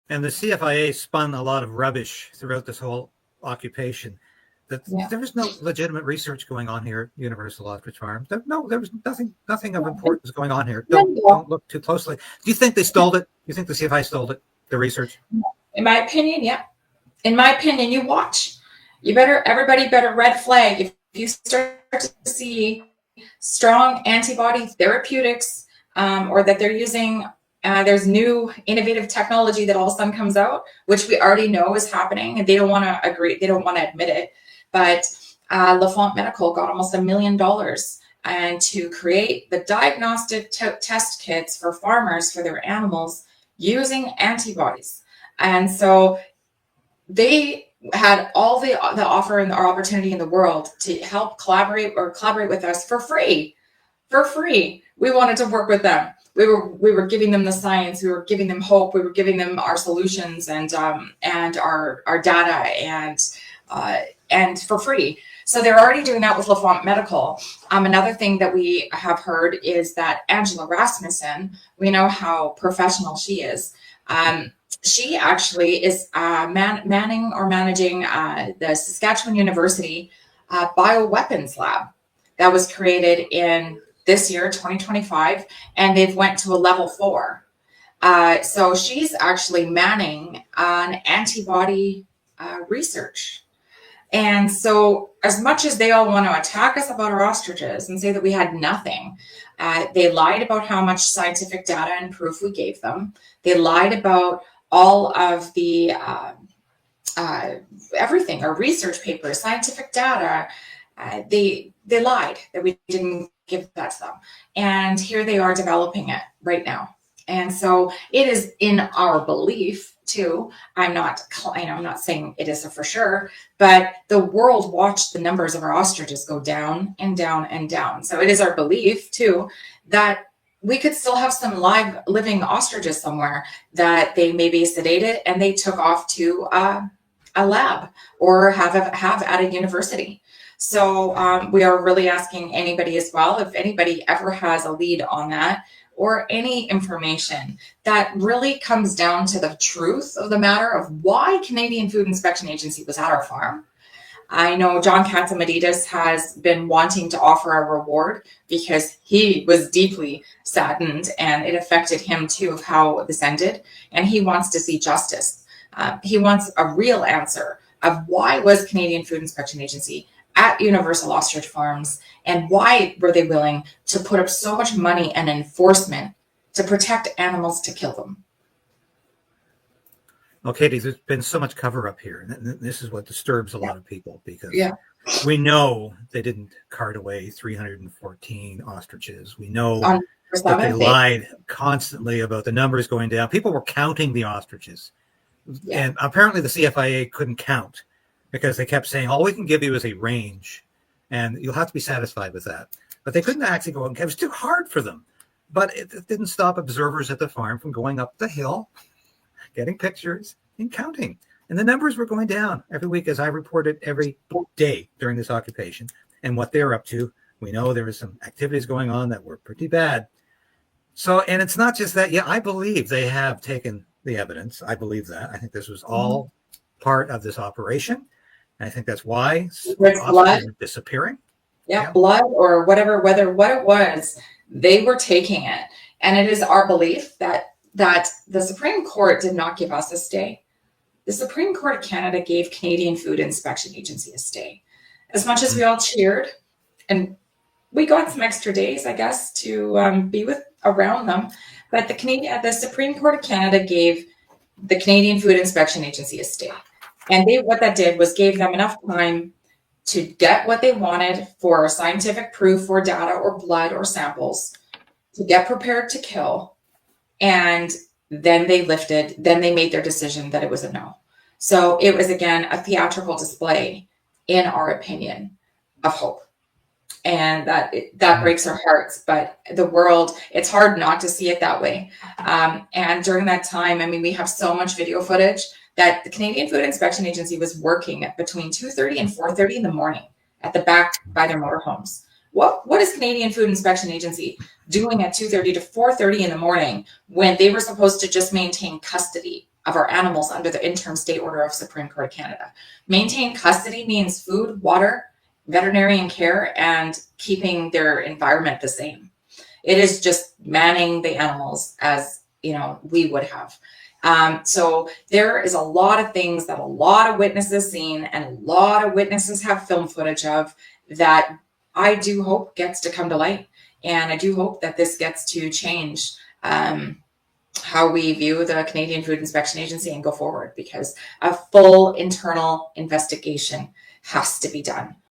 And the CFIA spun a lot of rubbish throughout this whole occupation. That Yeah. there was no legitimate research going on here at Universal Ostrich Farm. There was nothing of importance going on here. Don't look too closely. Do you think they stole it? Do you think the CFI stole it? The research? In my opinion, yeah. In my opinion, you watch. Everybody better red flag if you start to see strong antibody therapeutics, or that they're using, there's new innovative technology that all of a sudden comes out, which we already know is happening, and they don't want to agree, they don't want to admit it. But Lafont Medical got almost $1 million and to create the diagnostic test kits for farmers for their animals using antibodies. And so they had all the offer and the opportunity in the world to help collaborate with us for free. We wanted to work with them. We were giving them the science. We were giving them hope. We were giving them our solutions and our data and for free. So they're already doing that with Lafont Medical. Another thing that we have heard is that Angela Rasmussen, we know how professional she is. She actually is managing the Saskatchewan University bioweapons lab that was created in this year, 2025, and they've went to a level 4. So she's actually manning on antibody research. And so as much as they all want to attack us about our ostriches and say that we had nothing, they lied about how much scientific data and proof we gave them. They lied about all of the everything, our research papers, scientific data. They lied that we didn't give that to them. And here they are developing it right now. And so it is in our belief too. I'm not saying it is for sure, but the world watched the numbers of our ostriches go down and down and down. So it is our belief too that we could still have some live living ostriches somewhere that they may be sedated and they took off to a lab or have at a university. So we are really asking anybody as well, if anybody ever has a lead on that or any information that really comes down to the truth of the matter of why Canadian Food Inspection Agency was at our farm. I know John Catsimatidis has been wanting to offer a reward because he was deeply saddened and it affected him too of how this ended. And he wants to see justice. He wants a real answer of why was Canadian Food Inspection Agency at Universal Ostrich Farms and why were they willing to put up so much money and enforcement to protect animals to kill them. Well, Katie, there's been so much cover up here. And this is what disturbs a lot of people because we know they didn't cart away 314 ostriches. We know that they lied constantly about the numbers going down. People were counting the ostriches. Yeah. And apparently the CFIA couldn't count because they kept saying, all we can give you is a range and you'll have to be satisfied with that. But they couldn't actually go and it was too hard for them. But it didn't stop observers at the farm from going up the hill, getting pictures and counting. And the numbers were going down every week, as I reported every day during this occupation. And what they're up to, we know there was some activities going on that were pretty bad. So, and it's not just that. Yeah, I believe they have taken the evidence. I believe that. I think this was all part of this operation. And I think that's why ostriches are disappearing. Yeah, blood or whatever, what it was, they were taking it. And it is our belief that the Supreme Court did not give us a stay. The Supreme Court of Canada gave Canadian Food Inspection Agency a stay. As much as we all cheered, and we got some extra days, I guess, to be around them, but the Supreme Court of Canada gave the Canadian Food Inspection Agency a stay. And what that did was gave them enough time to get what they wanted for scientific proof or data or blood or samples, to get prepared to kill. And then they made their decision that it was a no. So it was, again, a theatrical display, in our opinion, of hope. And that breaks our hearts. But the world, it's hard not to see it that way. And during that time, I mean, we have so much video footage that the Canadian Food Inspection Agency was working between 2:30 and 4:30 in the morning at the back by their motorhomes. What is Canadian Food Inspection Agency doing at 2:30 to 4:30 in the morning when they were supposed to just maintain custody of our animals under the interim state order of Supreme Court of Canada. Maintain custody means food, water, veterinarian care, and keeping their environment the same. It is just manning the animals as, you know, we would have. So there is a lot of things that a lot of witnesses seen and a lot of witnesses have film footage of that I do hope gets to come to light. And I do hope that this gets to change how we view the Canadian Food Inspection Agency and go forward, because a full internal investigation has to be done.